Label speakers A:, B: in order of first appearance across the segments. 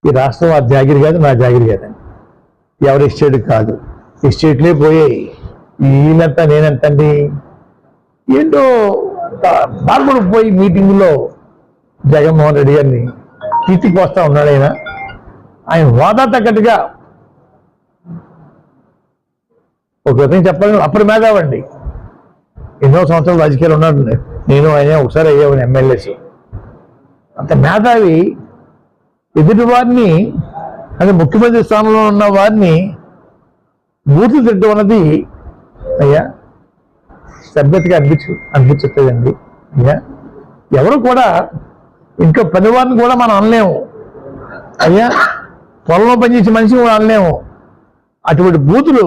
A: ఈ రాష్ట్రం ఆ జాగిరి కాదు, నా జాగిరి కాదండి. ఎవరి ఎస్టేట్ కాదు, ఎస్టేట్లే పోయాయి. ఈయనంతా నేనెంతండి ఏంటో బాగుడు పోయి మీటింగ్లో జగన్మోహన్ రెడ్డి గారిని కీర్తికి వస్తా ఉన్నాడు. ఆయన హోదా తగ్గట్టుగా ఒక విధంగా చెప్పాలి, అప్పుడు మేధావండి. ఎన్నో సంవత్సరాలు రాజకీయాలు ఉన్నాడు. నేను ఆయన ఒకసారి అయ్యాను ఎమ్మెల్యేస్. అంత మేధావి ఎదుటి వారిని, అంటే ముఖ్యమంత్రి స్థానంలో ఉన్న వారిని బూతులు తిట్టడం అన్నది అయ్యా సభ్యతగా అనిపించట్లేదండి. అయ్యా ఎవరు కూడా ఇంట్లో పనివారిని కూడా మనం అనలేము. అయ్యా పొలంలో పనిచేసే మనిషిని కూడా అనలేము. అటువంటి బూతులు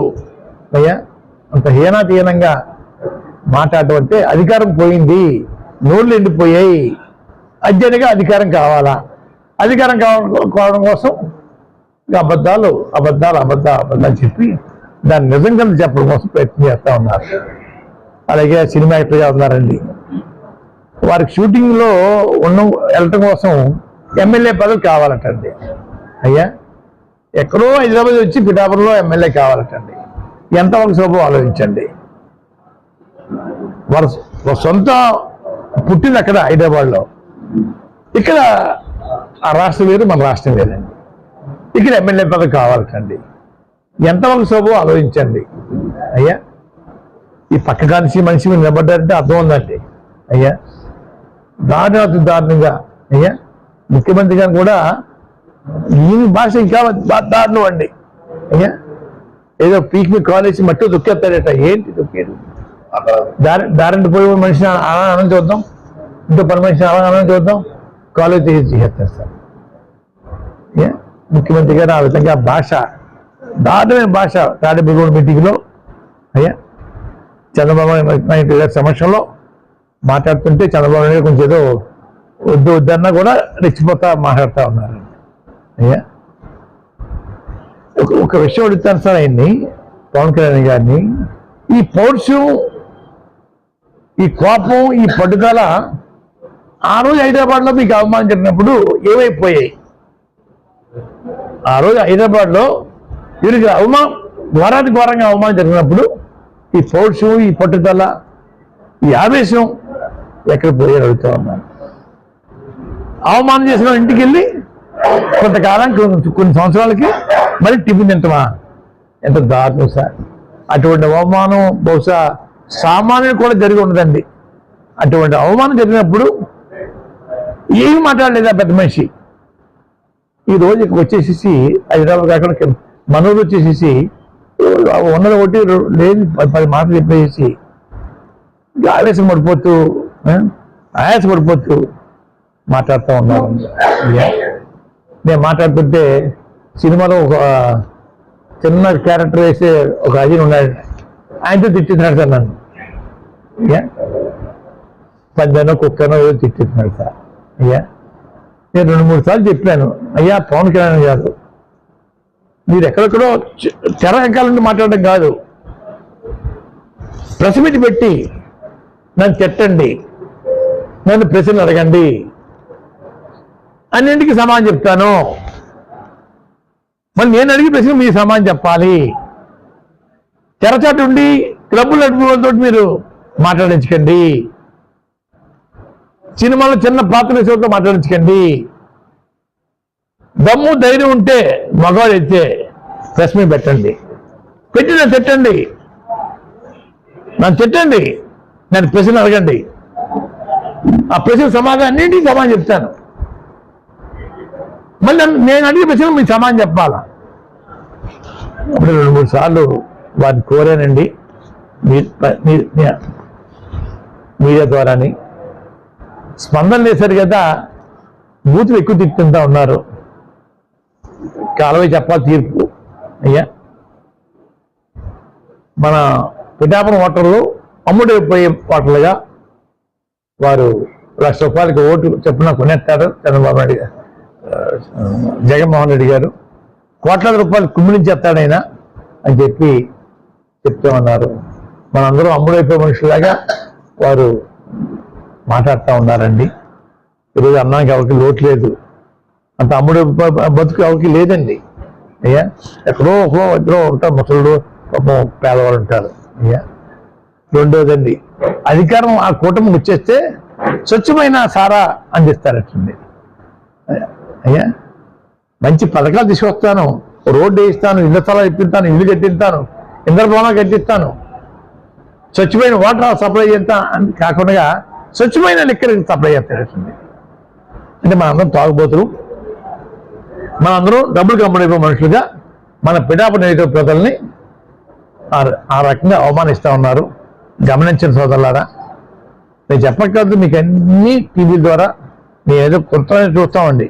A: అయ్యా అంత హీనాతీనంగా మాట్లాడటం అంటే అధికారం పోయింది, నోళ్ళు ఎండిపోయాయి, అర్జెంటుగా అధికారం కావాలా, అధికారం కావడం కోసం అబద్ధాలు చెప్పి దాన్ని నిజంగా చెప్పడం కోసం ప్రయత్నం చేస్తూ ఉన్నారు. అలాగే సినిమా యాక్టర్గా ఉన్నారండి. వారికి షూటింగ్లో వెళ్ళటం కోసం ఎమ్మెల్యే పదవి కావాలటండి. అయ్యా ఎక్కడో హైదరాబాద్ వచ్చి పిఠాపురంలో ఎమ్మెల్యే కావాలటండి. ఎంతవరకు శోభం ఆలోచించండి. వారు సొంత పుట్టింది అక్కడ హైదరాబాద్లో, ఇక్కడ ఆ రాష్ట్రం వేరు, మన రాష్ట్రం వేరండి. ఇక్కడ ఎమ్మెల్యే పదవి కావాలటండి. ఎంతవరకు శోభం ఆలోచించండి. అయ్యా ఈ పక్క కానిసి మనిషి మీద నిలబడ్డారంటే అర్థం ఉందండి. అయ్యా దారుణంగా అయ్యా ముఖ్యమంత్రి గారు కూడా ఈ భాష ఇంకా దారుణం అండి. అయ్యా ఏదో పీక్ మీ కాలేజీ మట్టి దొక్కేస్తాడట. ఏంటి దొక్కేది? దారింటి పోయి మనిషిని ఆనందం చూద్దాం, ఇంకో పని మనిషిని ఆనందం చూద్దాం, కాలేజ్ చేసేస్తారు సార్. ముఖ్యమంత్రి గారు ఆ విధంగా భాష, దారుణమైన భాష తాడేపల్లి మీటింగ్లో అయ్యా చంద్రబాబు నాయుడు గారి సమక్షంలో మాట్లాడుతుంటే చంద్రబాబు నాయుడు కొంచెం ఏదో వద్దన్నా కూడా రెచ్చిపోతా మాట్లాడుతూ ఉన్నారు. అయ్యా ఒక విషయం అడుగుతాను సార్ ఆయన్ని, పవన్ కళ్యాణ్ గారిని. ఈ పౌరుషం, ఈ కోపం, ఈ పట్టుదల ఆ రోజు హైదరాబాద్లో మీకు అవమానం జరిగినప్పుడు ఏమైపోయాయి? ఆ రోజు హైదరాబాద్లో వీరికి ఘోరంగా అవమానం జరిగినప్పుడు ఈ పౌరుషం, ఈ పట్టుదల, ఈ ఆవేశం ఎక్కడ పోయారు అడుగుతూ ఉన్నాను. అవమానం చేసిన ఇంటికి వెళ్ళి కొంతకాలం కొన్ని సంవత్సరాలకి మళ్ళీ టిఫిన్ తింటామా? ఎంత దారుణం సార్. అటువంటి అవమానం బహుశా సామాన్యులు కూడా జరిగి ఉండదండి. అటువంటి అవమానం జరిగినప్పుడు ఏమి మాట్లాడలేదా పెద్ద మనిషి? ఈ రోజు వచ్చేసేసి హైదరాబాద్ కాకుండా మనూరు వచ్చేసేసి ఉన్నది ఒకటి లేదు 10 మాటలు చెప్పేసి ఆయాసపడిపోతూ మాట్లాడుతూ ఉన్నారు. నేను మాట్లాడుతుంటే సినిమాలో ఒక చిన్న క్యారెక్టర్ వేసే ఒక అజీన్ ఉన్నాడు, ఆయనతో తిట్టిస్తున్నాడు సార్ నన్ను. పందనో కుక్కనో తిట్టిస్తున్నాడు సార్. అయ్యా నేను 2-3 సార్లు చెప్పాను, అయ్యా పవన్ కళ్యాణ్ గారు మీరు ఎక్కడెక్కడో తెర వెనకాల నుండి మాట్లాడడం కాదు, ప్రెస్ మీట్ పెట్టి నన్ను తిట్టండి, నన్ను ప్రశ్నలు అడగండి, అన్నింటికి సమాధానం చెప్తాను. మరి నేను అడిగి ప్రశ్న మీరు సమాధానం చెప్పాలి. తెరచాటు ఉండి క్లబ్బులు నడుపులతో మీరు మాట్లాడించకండి. సినిమాలో చిన్న పాత్ర వేసేతో మాట్లాడించకండి. దమ్ము ధైర్యం ఉంటే మగవాడు అయితే ప్రెస్ మీట్ పెట్టండి, పెట్టి నన్ను తిట్టండి, నన్ను ప్రశ్నలు అడగండి. ఆ ప్రశ్న సమాధానం అన్నింటికి సమాధానం చెప్తాను. మళ్ళీ నేను అడిగే ప్రశ్న మీకు సమాధానం చెప్పాలా? అప్పుడు 2-3 సార్లు వారిని కోరానండి మీడియా ద్వారాని. స్పందన చేశారు కదా, బూతులు ఎక్కువ తిప్పుతుంటా ఉన్నారు. కాలవై చెప్పాలి తీర్పు. అయ్యా మన పిఠాపురం ఓటర్లు అమ్ముడైపోయే ఓటర్లుగా వారు ₹1,00,000 ఓటు చెప్పున కొనేస్తారు చంద్రబాబు నాయుడు గారు, జగన్మోహన్ రెడ్డి గారు. కోట్లాది రూపాయలు కుమ్మిలించేస్తాడైనా అని చెప్పి చెప్తూ ఉన్నారు. మనందరూ అమ్ముడైపోయే మనుషులాగా వారు మాట్లాడుతూ ఉన్నారండి. ఈరోజు అన్నానికి ఎవరికి లోటు లేదు. అంత అమ్ముడు బతుకు ఎవరికి లేదండి అయ్యా. ఎక్కడో ఇద్దరు ఉంటారు, ముసళ్ళు పేదవాళ్ళు ఉంటారు అయ్యా. రెండోదండి, అధికారం ఆ కూటమికి వచ్చేస్తే స్వచ్ఛమైన సారా అందిస్తారటండి అయ్యా. మంచి పథకాలు తీసుకొస్తాను, రోడ్డు వేయిస్తాను, ఇళ్ల స్థలాలు ఇప్పిస్తాను, ఇల్లు కట్టిస్తాను, ఇంద్రభవనాలు కట్టిస్తాను, స్వచ్ఛమైన వాటర్ సప్లై చేస్తా అని కాకుండా స్వచ్ఛమైన లిక్కర్ సప్లై చేస్తారటండి. అంటే మనందరం తాగుబోతులు, మనందరం డబ్బులు కమ్మడిపోయే మనుషులుగా మన పిఠాపురం నియోజకవర్గ ప్రజల్ని ఆ రకంగా అవమానిస్తూ ఉన్నారు. గమనించిన సోదరులారా, నేను చెప్పక్కర్లేదు, మీకు అన్ని టీవీల ద్వారా మేము ఏదో కొత్త చూస్తామండి.